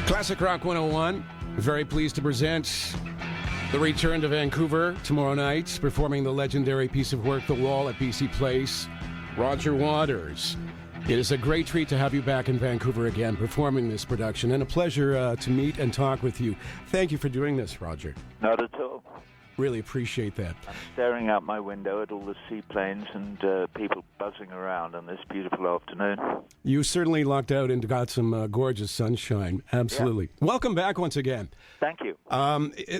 Classic Rock 101. Very pleased to present the return to Vancouver tomorrow night, performing the legendary piece of work, The Wall, at BC Place. Roger Waters. It is a great treat to have you back in Vancouver again, performing this production, and a pleasure to meet and talk with you. Thank you for doing this, Roger. Not at all. Really appreciate that. I'm staring out my window at all the seaplanes and people buzzing around on this beautiful afternoon. You certainly lucked out and got some gorgeous sunshine. Absolutely. Yeah. Welcome back once again. Thank you.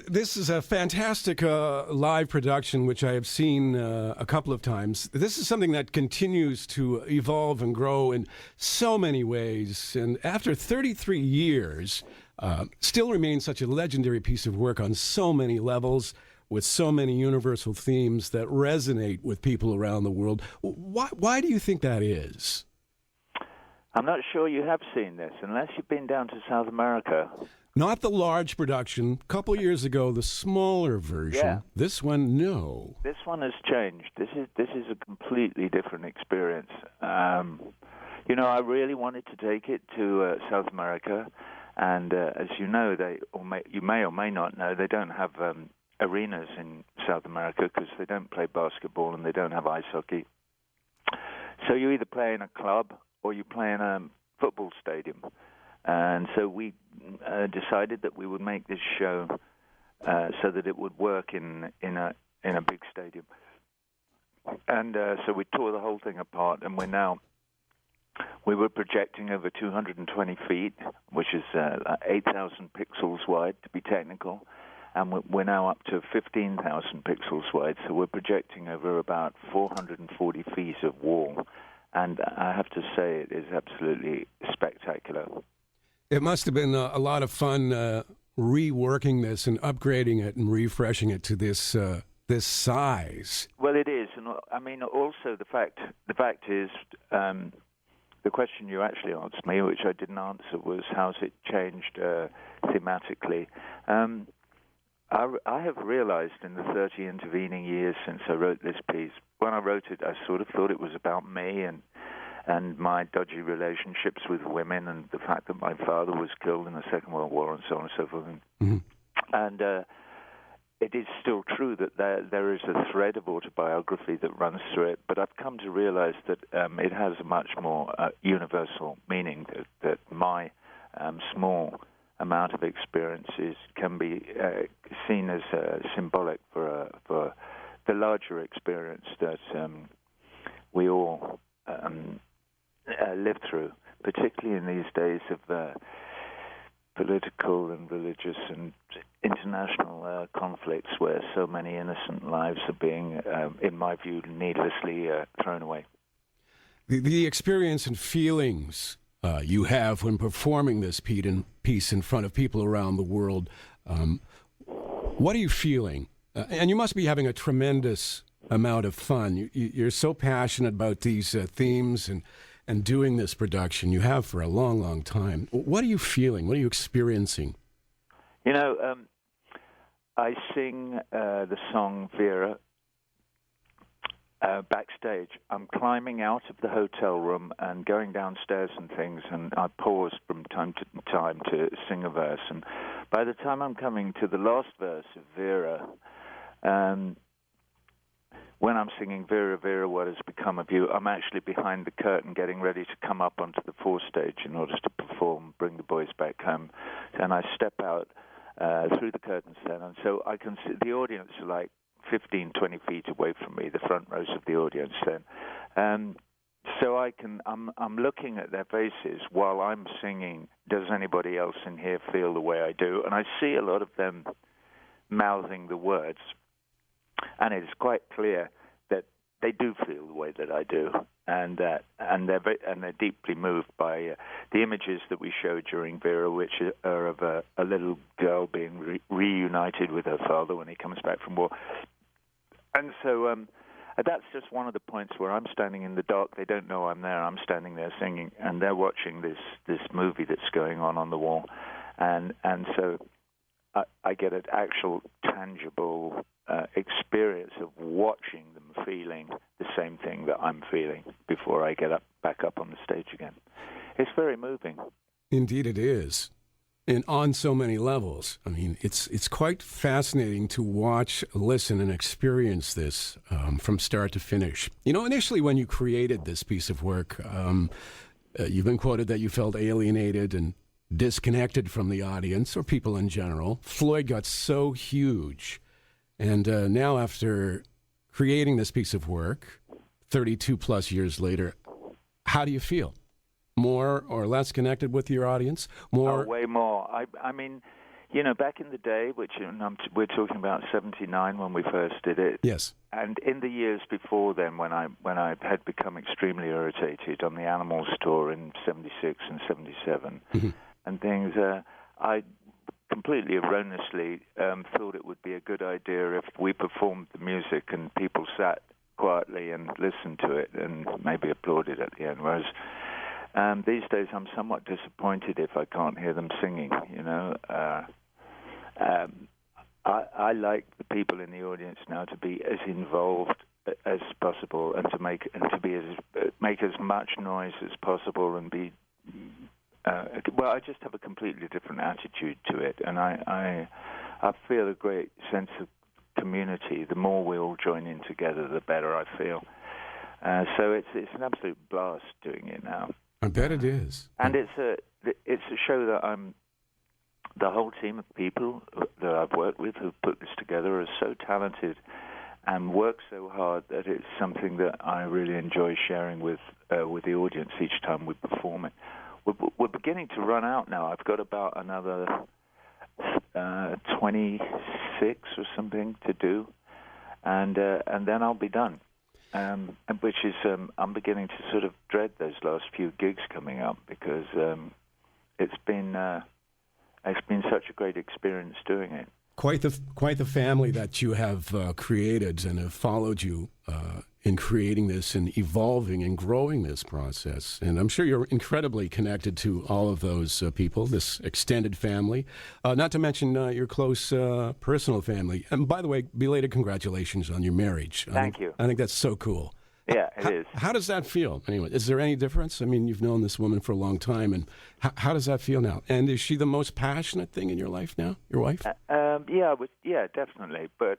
This is a fantastic live production, which I have seen a couple of times. This is something that continues to evolve and grow in so many ways. And after 33 years, still remains such a legendary piece of work on so many levels, with so many universal themes that resonate with people around the world. Why do you think that is? I'm not sure you have seen this, unless you've been down to South America. Not the large production. A couple years ago, the smaller version. Yeah. This one, no. This one has changed. This is a completely different experience. I really wanted to take it to South America, and as you know, you may or may not know, they don't have arenas in South America because they don't play basketball and they don't have ice hockey. So you either play in a club or you play in a football stadium. And so we decided that we would make this show so that it would work in a big stadium. And so we tore the whole thing apart, and we were projecting over 220 feet, which is 8,000 pixels wide, to be technical. And we're now up to 15,000 pixels wide, so we're projecting over about 440 feet of wall. And I have to say, it is absolutely spectacular. It must have been a lot of fun reworking this and upgrading it and refreshing it to this size. Well, it is, and I mean, also the fact is, the question you actually asked me, which I didn't answer, was how's it changed thematically. I have realized in the 30 intervening years since I wrote this piece, when I wrote it, I sort of thought it was about me and my dodgy relationships with women and the fact that my father was killed in the Second World War and so on and so forth. Mm-hmm. And it is still true that there is a thread of autobiography that runs through it, but I've come to realize that it has a much more universal meaning, that my small amount of experiences can be seen as symbolic for the larger experience that we all live through, particularly in these days of political and religious and international conflicts where so many innocent lives are being, in my view, needlessly thrown away. The experience and feelings you have when performing this piece in front of people around the world. What are you feeling? And you must be having a tremendous amount of fun. You're so passionate about these themes and doing this production. You have for a long, long time. What are you feeling? What are you experiencing? I sing the song Vera backstage. I'm climbing out of the hotel room and going downstairs and things, and I pause from time to time to sing a verse. And by the time I'm coming to the last verse of Vera, when I'm singing Vera, Vera, what has become of you, I'm actually behind the curtain getting ready to come up onto the forestage in order to perform, bring the boys back home. And I step out through the curtains then, and so I can see the audience are like 15, 20 feet away from me, the front rows of the audience then. So I'm looking at their faces while I'm singing, does anybody else in here feel the way I do? And I see a lot of them mouthing the words, and it's quite clear that they do feel the way that I do, and they're deeply moved by the images that we show during Vera, which are of a little girl being reunited with her father when he comes back from war. And so that's just one of the points where I'm standing in the dark. They don't know I'm there. I'm standing there singing, and they're watching this movie that's going on the wall. And so I get an actual tangible experience of watching them feeling the same thing that I'm feeling before I get back up on the stage again. It's very moving. Indeed it is. and on so many levels. I mean, it's quite fascinating to watch, listen, and experience this from start to finish. You know, initially when you created this piece of work, you've been quoted that you felt alienated and disconnected from the audience or people in general. Floyd got so huge. And now after creating this piece of work, 32 plus years later, how do you feel? More or less connected with your audience? More? Oh, way more. I mean, you know, back in the day, which we're talking about 79 when we first did it. Yes. And in the years before then, when I had become extremely irritated on the Animals tour in 76 and 77 and things, I completely erroneously thought it would be a good idea if we performed the music and people sat quietly and listened to it and maybe applauded at the end, whereas these days I'm somewhat disappointed if I can't hear them singing, you know. I like the people in the audience now to be as involved as possible and to make as much noise as possible and be well, I just have a completely different attitude to it, and I feel a great sense of community. The more we all join in together, the better I feel. So it's an absolute blast doing it now. I bet it is. And it's a show that the whole team of people that I've worked with who've put this together are so talented and work so hard that it's something that I really enjoy sharing with the audience each time we perform it. We're beginning to run out now. I've got about another 26 or something to do, and then I'll be done. Which is I'm beginning to sort of dread those last few gigs coming up because it's been such a great experience doing it. Quite the family that you have created and have followed you in creating this and evolving and growing this process. And I'm sure you're incredibly connected to all of those people, this extended family, not to mention your close personal family. And by the way, belated congratulations on your marriage. Thank you. I think that's so cool. Yeah, it is. How does that feel? Anyway, is there any difference? I mean, you've known this woman for a long time, and how does that feel now? And is she the most passionate thing in your life now, your wife? Yeah, definitely. But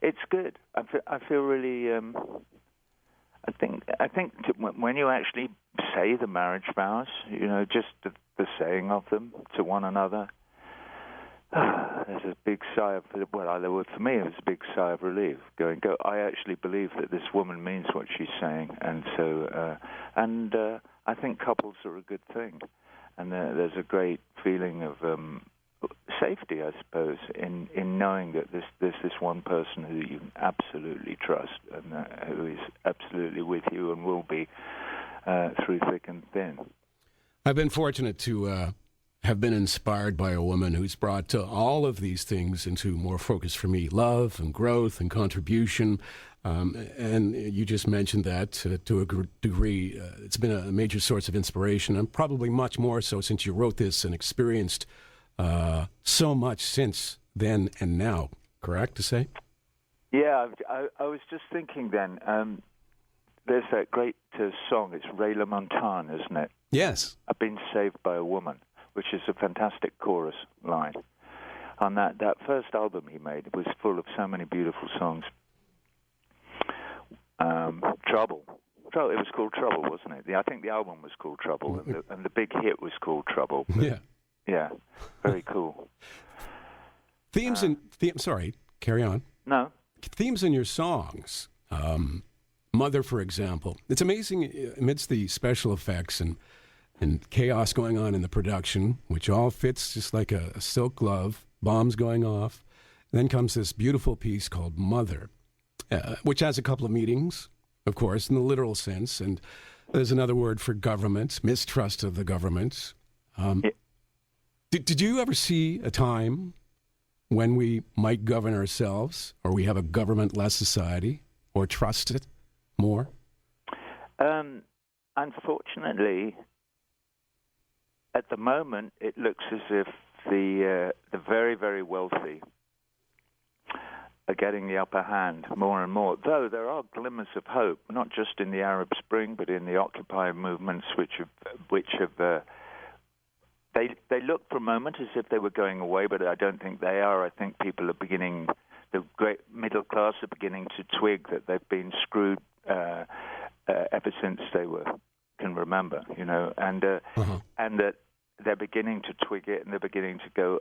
it's good. I feel really. I think when you actually say the marriage vows, you know, just the saying of them to one another, there's a big sigh of, well, for me, it was a big sigh of relief. Go. I actually believe that this woman means what she's saying, and so, I think couples are a good thing, and there's a great feeling of safety, I suppose, in knowing that there's this one person who you absolutely trust and who is absolutely with you and will be through thick and thin. I've been fortunate to have been inspired by a woman who's brought all of these things into more focus for me: love and growth and contribution. And you just mentioned that to a degree. It's been a major source of inspiration, and probably much more so since you wrote this and experienced so much since then and now. Correct to say? Yeah, I was just thinking then, there's that great song, it's Ray LaMontagne, isn't it? Yes. I've been saved by a woman, which is a fantastic chorus line. On that first album he made, it was full of so many beautiful songs. Trouble. It was called Trouble, wasn't it? I think the album was called Trouble, and the big hit was called Trouble. Yeah. Yeah, very cool. Sorry, carry on. No. Themes in your songs. Mother, for example. It's amazing amidst the special effects and chaos going on in the production, which all fits just like a silk glove, bombs going off. Then comes this beautiful piece called Mother, which has a couple of meanings, of course, in the literal sense. And there's another word for government, mistrust of the government. Did you ever see a time when we might govern ourselves, or we have a government-less society, or trust it more? Unfortunately, at the moment, it looks as if the very, very wealthy are getting the upper hand more and more. Though there are glimmers of hope, not just in the Arab Spring, but in the Occupy movements, which have they look for a moment as if they were going away, but I don't think they are. I think people are beginning, the great middle class are beginning to twig that they've been screwed ever since they can remember, and that they're beginning to twig it, and they're beginning to go,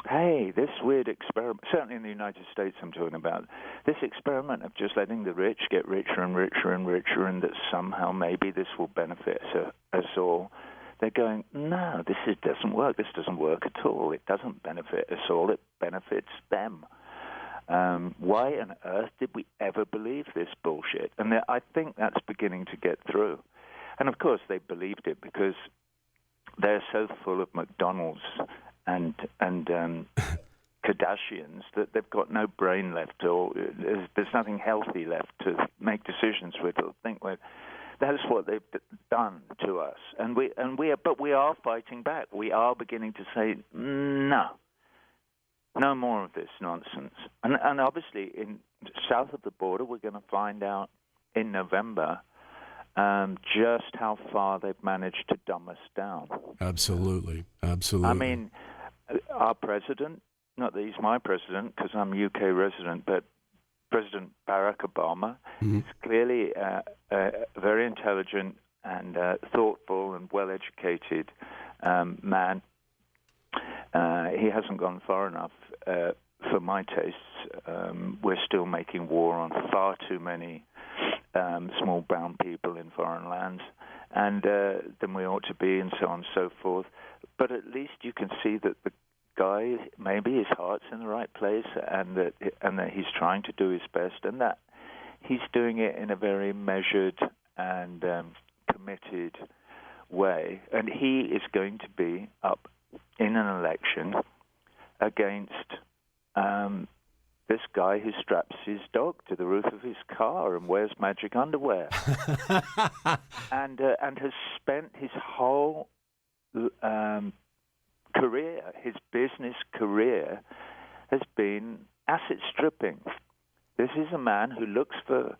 hey, this weird experiment, certainly in the United States I'm talking about, this experiment of just letting the rich get richer and richer and richer, and that somehow maybe this will benefit us all. They're going, no, this doesn't work. This doesn't work at all. It doesn't benefit us all. It benefits them. Why on earth did we ever believe this bullshit? And I think that's beginning to get through. And, of course, they believed it because they're so full of McDonald's and Kardashians that they've got no brain left, or there's nothing healthy left to make decisions with or think with. That's what they've done to us, but we are fighting back. We are beginning to say no more of this nonsense. And obviously, in south of the border, we're going to find out in November just how far they've managed to dumb us down. Absolutely. I mean, our president, not that he's my president because I'm a UK resident, but President Barack Obama is clearly a very intelligent and thoughtful and well-educated man. He hasn't gone far enough for my tastes. We're still making war on far too many small brown people in foreign lands and than we ought to be, and so on and so forth. But at least you can see that the guy, maybe his heart's in the right place, and that he's trying to do his best, and that he's doing it in a very measured and committed way. And he is going to be up in an election against this guy who straps his dog to the roof of his car and wears magic underwear, and has spent his whole career, his business career, has been asset stripping. This is a man who looks for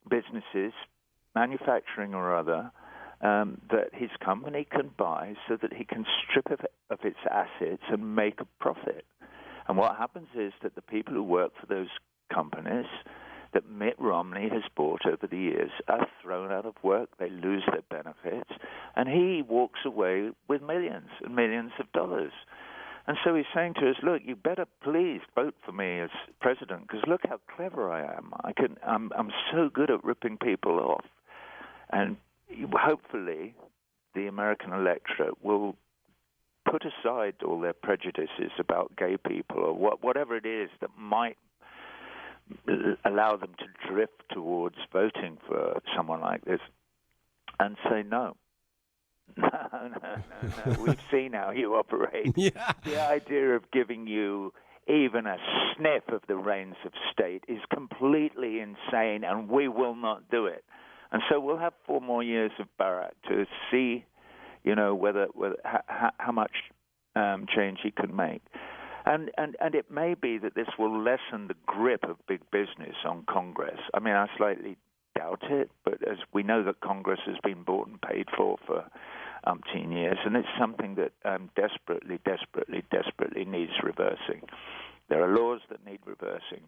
businesses, manufacturing or other, that his company can buy so that he can strip of its assets and make a profit. And what happens is that the people who work for those companies that Mitt Romney has bought over the years are thrown out of work, they lose their benefits, and he walks away with millions and millions of dollars. And so he's saying to us, look, you better please vote for me as president, because look how clever I am. I'm so good at ripping people off. And hopefully the American electorate will put aside all their prejudices about gay people or whatever it is that might allow them to drift towards voting for someone like this, and say no. No. We've seen how you operate. Yeah. The idea of giving you even a sniff of the reins of state is completely insane, and we will not do it. And so we'll have 4 more years of Barack to see, whether how much change he can make. And it may be that this will lessen the grip of big business on Congress. I mean, I slightly doubt it, but as we know that Congress has been bought and paid for umpteen years, and it's something that desperately, desperately, desperately needs reversing. There are laws that need reversing.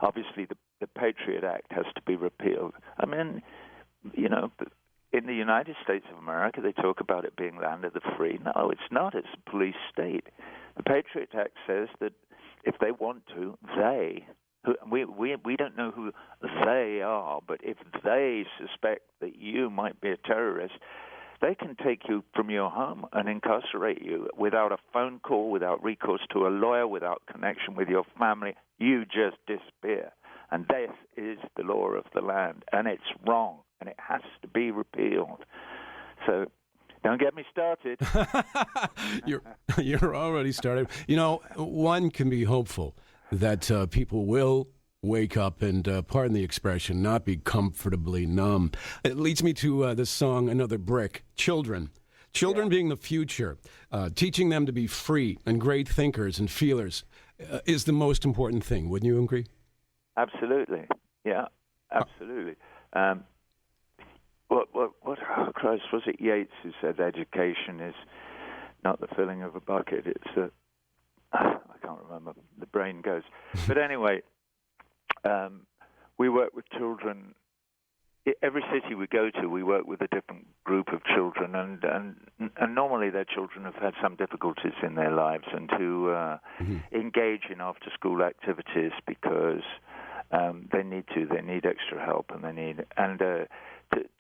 Obviously, the Patriot Act has to be repealed. I mean, in the United States of America, they talk about it being land of the free. No, it's not. It's a police state. The Patriot Act says that if they want to, we don't know who they are, but if they suspect that you might be a terrorist, they can take you from your home and incarcerate you without a phone call, without recourse to a lawyer, without connection with your family. You just disappear. And this is the law of the land, and it's wrong, and it has to be repealed. So don't get me started. You're already started. One can be hopeful that people will wake up and, pardon the expression, not be comfortably numb. It leads me to the song Another Brick. Children being the future, teaching them to be free and great thinkers and feelers is the most important thing. Wouldn't you agree? Absolutely. Yeah, absolutely. Oh Christ, was it Yeats who said education is not the filling of a bucket, it's the, I can't remember, the brain goes. But anyway, we work with children. Every city we go to, we work with a different group of children, and normally their children have had some difficulties in their lives, and to engage in after-school activities because they need extra help, and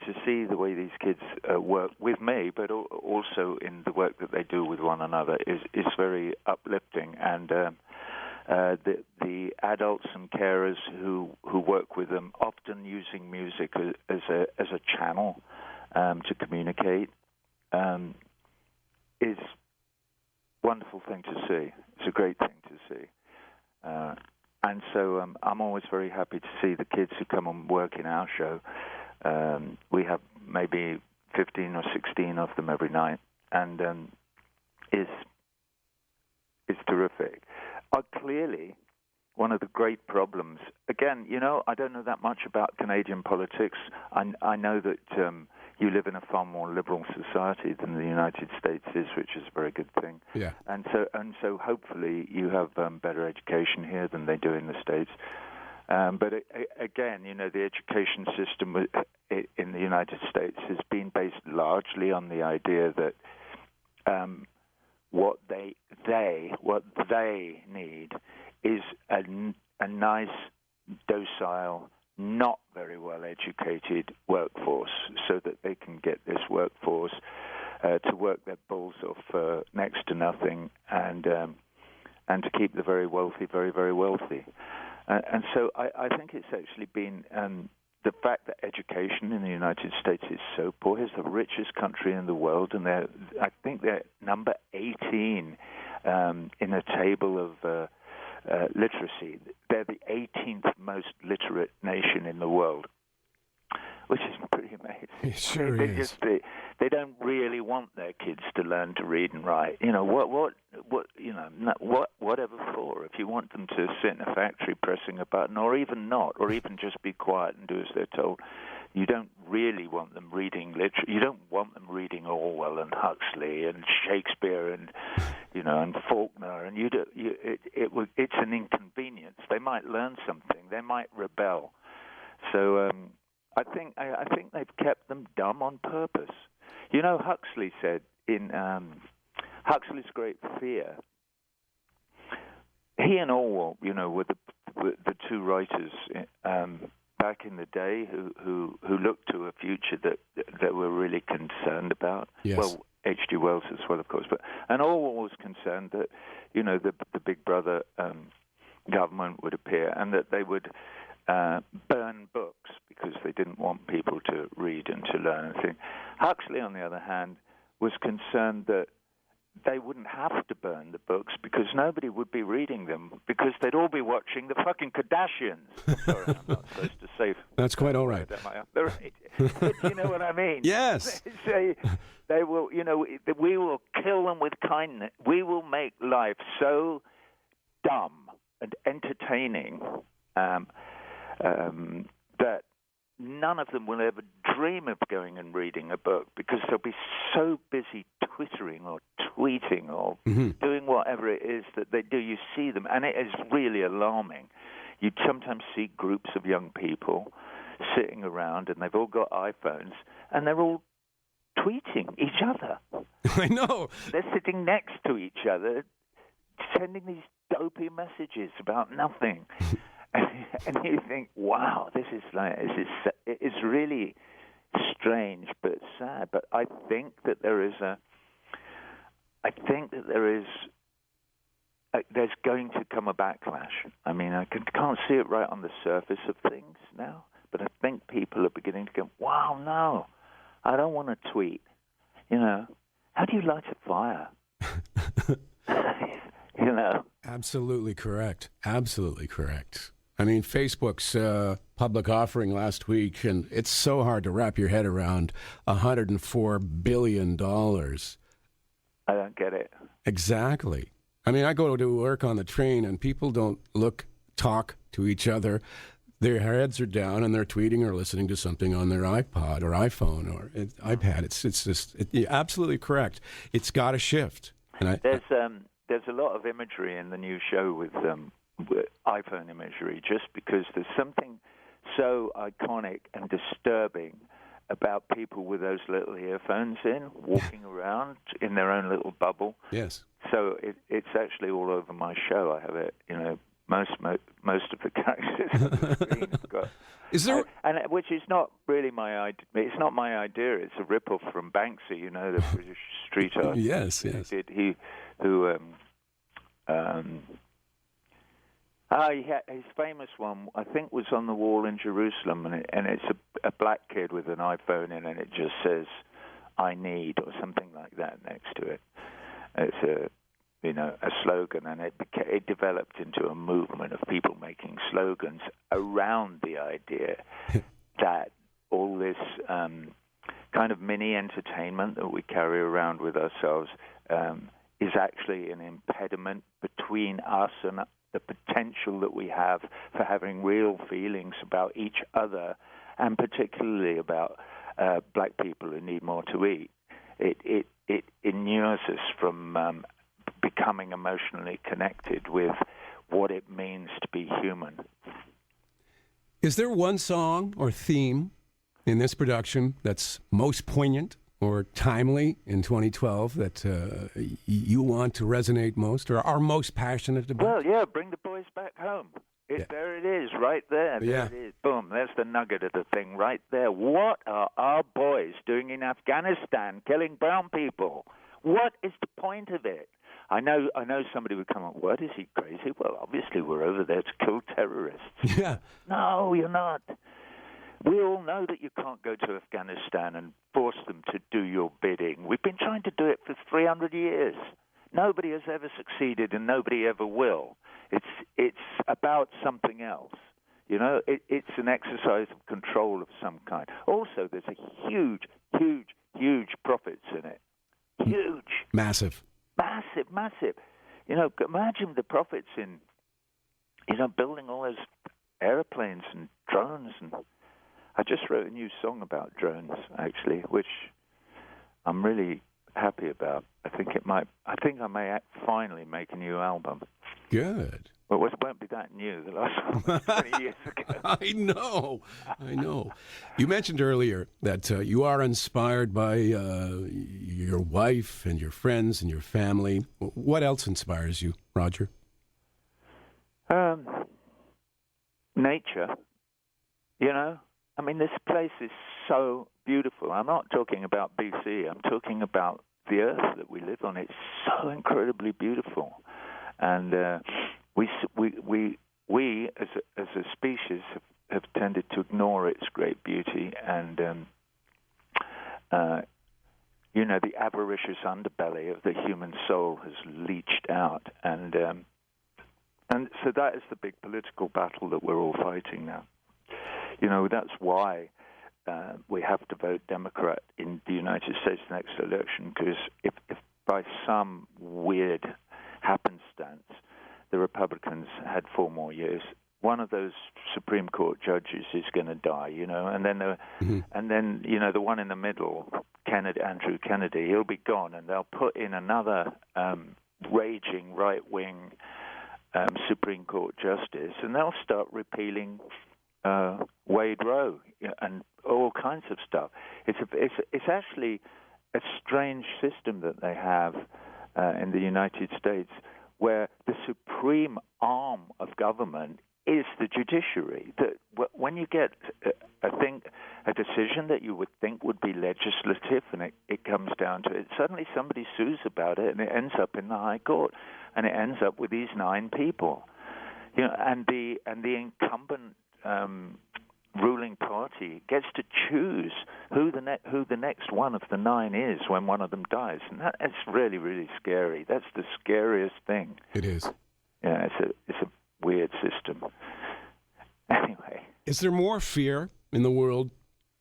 to see the way these kids work with me, but also in the work that they do with one another is very uplifting. And the adults and carers who work with them, often using music as a channel to communicate, is a wonderful thing to see. It's a great thing to see. And so I'm always very happy to see the kids who come and work in our show. We have maybe 15 or 16 of them every night, and it's terrific. Clearly, one of the great problems, again, I don't know that much about Canadian politics. I know that you live in a far more liberal society than the United States is, which is a very good thing. Yeah. And so hopefully you have better education here than they do in the States. But again, the education system in the United States has been based largely on the idea that what they need is a nice, docile, not very well educated workforce, so that they can get this workforce to work their balls off for next to nothing, and to keep the very wealthy very, very wealthy. And so I think it's actually been the fact that education in the United States is so poor. It's the richest country in the world, and I think they're number 18 in a table of literacy. They're the 18th most literate nation in the world, which is pretty amazing. It sure is. They don't really want their kids to learn to read and write. Whatever for. If you want them to sit in a factory pressing a button, or even not, or even just be quiet and do as they're told, you don't really want them reading literature. You don't want them reading Orwell and Huxley and Shakespeare and and Faulkner. And it's an inconvenience. They might learn something. They might rebel. So I think they've kept them dumb on purpose. Huxley said in Huxley's Great Fear, he and Orwell, were the two writers back in the day who looked to a future that we're really concerned about. Yes. Well, H.G. Wells as well, of course, and Orwell was concerned that the Big Brother government would appear, and that they would burn books because they didn't want people to read and to learn anything. Huxley, on the other hand, was concerned that they wouldn't have to burn the books because nobody would be reading them, because they'd all be watching the fucking Kardashians. Sorry, I'm not supposed to say. That's quite all right. But you know what I mean? Yes. They will, we will kill them with kindness. We will make life so dumb and entertaining that none of them will ever dream of going and reading a book, because they'll be so busy twittering or tweeting or doing whatever it is that they do. You see them, and it is really alarming. You sometimes see groups of young people sitting around, and they've all got iPhones, and they're all tweeting each other. I know. They're sitting next to each other, sending these dopey messages about nothing. And you think, wow, this is really strange but sad. But I think that there's going to come a backlash. I mean, I can't see it right on the surface of things now, but I think people are beginning to go, wow, no, I don't want to tweet. How do you light a fire? Absolutely correct. Absolutely correct. I mean, Facebook's public offering last week, and it's so hard to wrap your head around $104 billion. I don't get it. Exactly. I mean, I go to work on the train, and people don't talk to each other. Their heads are down and they're tweeting or listening to something on their iPod or iPhone or iPad. It's just you're absolutely correct. It's got to shift. And there's a lot of imagery in the new show with iPhone imagery, just because there's something so iconic and disturbing about people with those little earphones in, walking around in their own little bubble. Yes. So it's actually all over my show. I have it, most of the characters on the screen have got. Is there? Which is not really my idea. It's not my idea. It's a rip-off from Banksy, the British street artist. Yes. He had his famous one, I think, was on the wall in Jerusalem, and it's a black kid with an iPhone in, and it just says "I need" or something like that next to it. It's a slogan, and it developed into a movement of people making slogans around the idea that all this kind of mini entertainment that we carry around with ourselves is actually an impediment between us and the potential that we have for having real feelings about each other, and particularly about black people who need more to eat. It inures us from becoming emotionally connected with what it means to be human. Is there one song or theme in this production that's most poignant or timely in 2012 that you want to resonate most or are most passionate about? Well, yeah, Bring the Boys Back Home. There it is, right there. There it is. Boom, there's the nugget of the thing right there. What are our boys doing in Afghanistan, killing brown people? What is the point of it? I know somebody would come up, what, is he crazy? Well, obviously we're over there to kill terrorists. Yeah. No, you're not. We all know that you can't go to Afghanistan and force them to do your bidding. We've been trying to do it for 300 years. Nobody has ever succeeded, and nobody ever will. It's about something else. It's an exercise of control of some kind. Also, there's a huge, huge, huge profits in it. Huge. Massive. Imagine the profits in, building all those airplanes and drones. And I just wrote a new song about drones, actually, which I'm really happy about. I think I may finally make a new album. Good. Well, it won't be that new. The last one was 20 years ago. I know. You mentioned earlier that you are inspired by your wife and your friends and your family. What else inspires you, Roger? Nature. This place is so beautiful. I'm not talking about BC. I'm talking about the earth that we live on. It's so incredibly beautiful. And we as a species have tended to ignore its great beauty, and the avaricious underbelly of the human soul has leached out, and so that is the big political battle that we're all fighting now. That's why we have to vote Democrat in the United States next election, because if by some weird happenstance the Republicans had 4 more years, one of those Supreme Court judges is going to die, and then the one in the middle, Andrew Kennedy, he'll be gone, and they'll put in another raging right-wing Supreme Court justice, and they'll start repealing Wade Roe and all kinds of stuff. It's actually a strange system that they have in the United States, where the supreme arm of government is the judiciary. That when you get a decision that you would think would be legislative, and it comes down to it, suddenly somebody sues about it, and it ends up in the High Court, and it ends up with these 9 people. And the incumbent ruling party gets to choose who the next one of the 9 is when one of them dies, and that's really, really scary. That's the scariest thing. It is. Yeah, it's a weird system. Anyway, is there more fear in the world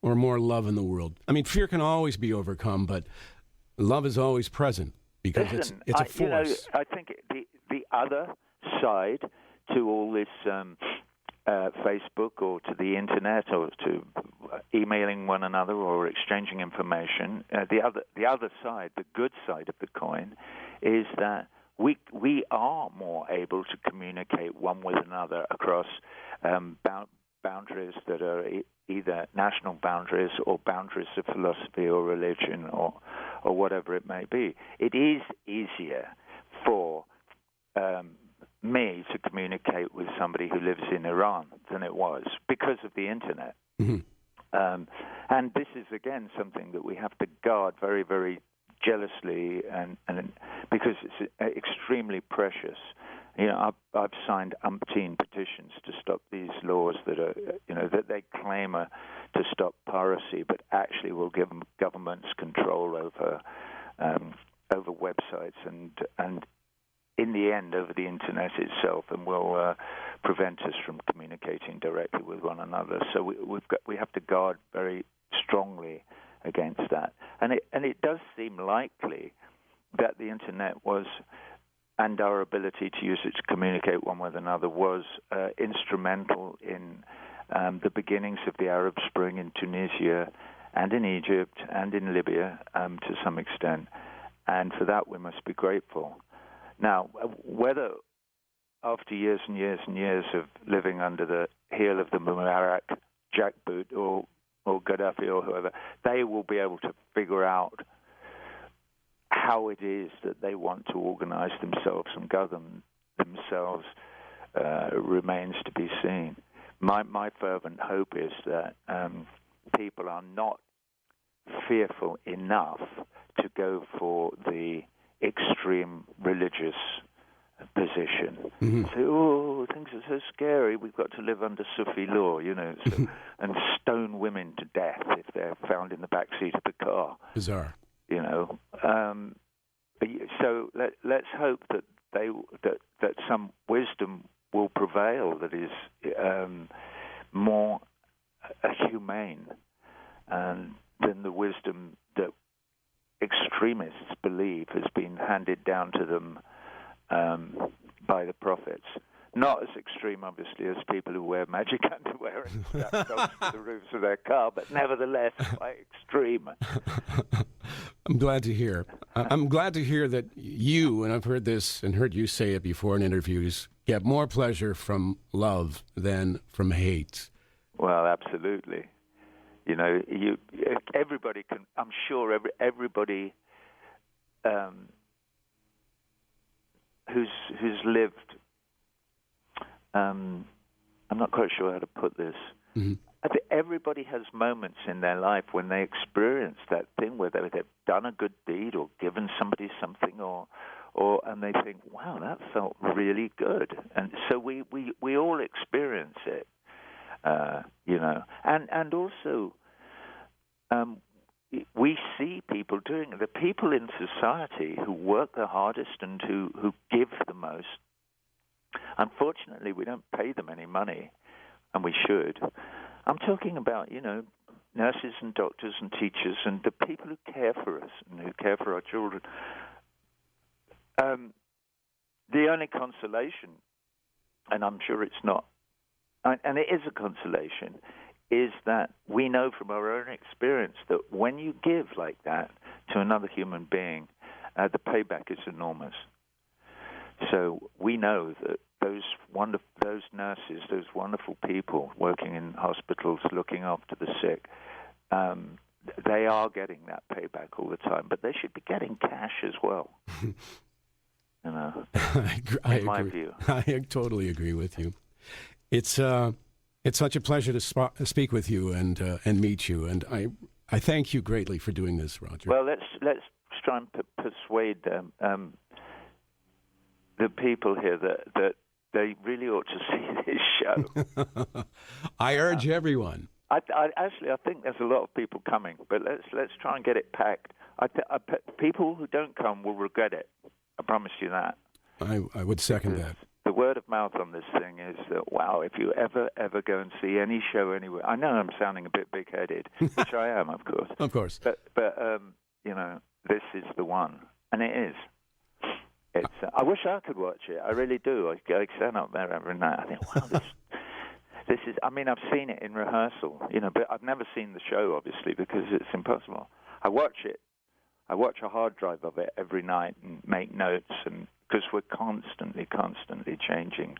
or more love in the world? Fear can always be overcome, but love is always present because it's a force. I think the other side to all this Facebook or to the internet or to emailing one another or exchanging information. The other side, the good side of the coin, is that we are more able to communicate one with another across boundaries that are either national boundaries or boundaries of philosophy or religion or whatever it may be. It is easier for me to communicate with somebody who lives in Iran than it was because of the internet. Mm-hmm. And this is, again, something that we have to guard very, very jealously, and because it's extremely precious. You know, I've signed umpteen petitions to stop these laws that are, that they claim are to stop piracy, but actually will give governments control over websites and in the end over the internet itself, and will prevent us from communicating directly with one another. So we have to guard very strongly against that. And it does seem likely that the internet was, and our ability to use it to communicate one with another, was instrumental in the beginnings of the Arab Spring in Tunisia and in Egypt and in Libya to some extent. And for that we must be grateful. Now, whether after years and years and years of living under the heel of the Mubarak jackboot or Gaddafi or whoever, they will be able to figure out how it is that they want to organize themselves and govern themselves remains to be seen. My fervent hope is that people are not fearful enough to go for the extreme religious position. Mm-hmm. Say, oh, things are so scary, we've got to live under Sufi law, so, and stone women to death if they're found in the back seat of the car. Bizarre. So let's hope that that some wisdom will prevail that is more humane than the wisdom that extremists believe has been handed down to them by the prophets. Not as extreme, obviously, as people who wear magic underwear and strap dogs to the roofs of their car, but nevertheless quite extreme. I'm glad to hear. I'm glad to hear that you, and I've heard this and heard you say it before in interviews, get more pleasure from love than from hate. Well, absolutely. Everybody can. I'm sure everybody who's lived. I'm not quite sure how to put this. Mm-hmm. I think everybody has moments in their life when they experience that thing where they've done a good deed or given somebody something, and they think, "Wow, that felt really good." And so we all experience it, and also we see people doing it. The people in society who work the hardest and who give the most. Unfortunately, we don't pay them any money, and we should. I'm talking about, nurses and doctors and teachers and the people who care for us and who care for our children. The only consolation, and I'm sure it's not, and it is a consolation, is that we know from our own experience that when you give like that to another human being, the payback is enormous. So we know that those nurses, those wonderful people working in hospitals, looking after the sick, they are getting that payback all the time. But they should be getting cash as well. I in my agree. view. I totally agree with you. It's such a pleasure to speak with you and meet you, and I thank you greatly for doing this, Roger. Well, let's try and persuade the people here that they really ought to see this show. I urge everyone. I think there's a lot of people coming, but let's try and get it packed. People who don't come will regret it. I promise you that. I would second that. The word of mouth on this thing is that, wow, if you ever go and see any show anywhere, I know I'm sounding a bit big-headed, which I am, of course. Of course. But this is the one, and it is. It's. I wish I could watch it. I really do. I stand up there every night. I think, wow, I've seen it in rehearsal, but I've never seen the show, obviously, because it's impossible. I watch a hard drive of it every night and make notes, and because we're constantly changing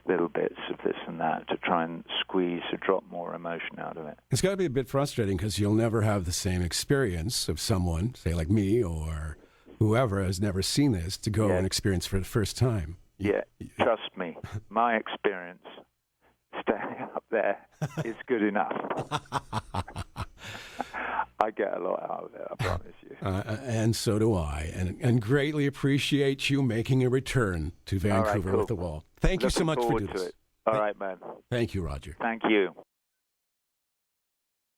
little bits of this and that to try and squeeze or drop more emotion out of it. It's got to be a bit frustrating because you'll never have the same experience of someone, say like me or whoever has never seen this, to go and experience for the first time. Yeah, trust me, my experience standing up there is good enough. I get a lot out of it, I promise you. And so do I, and greatly appreciate you making a return to Vancouver with the Wall. Thank you so much for doing this. All right, man. Thank you, Roger. Thank you.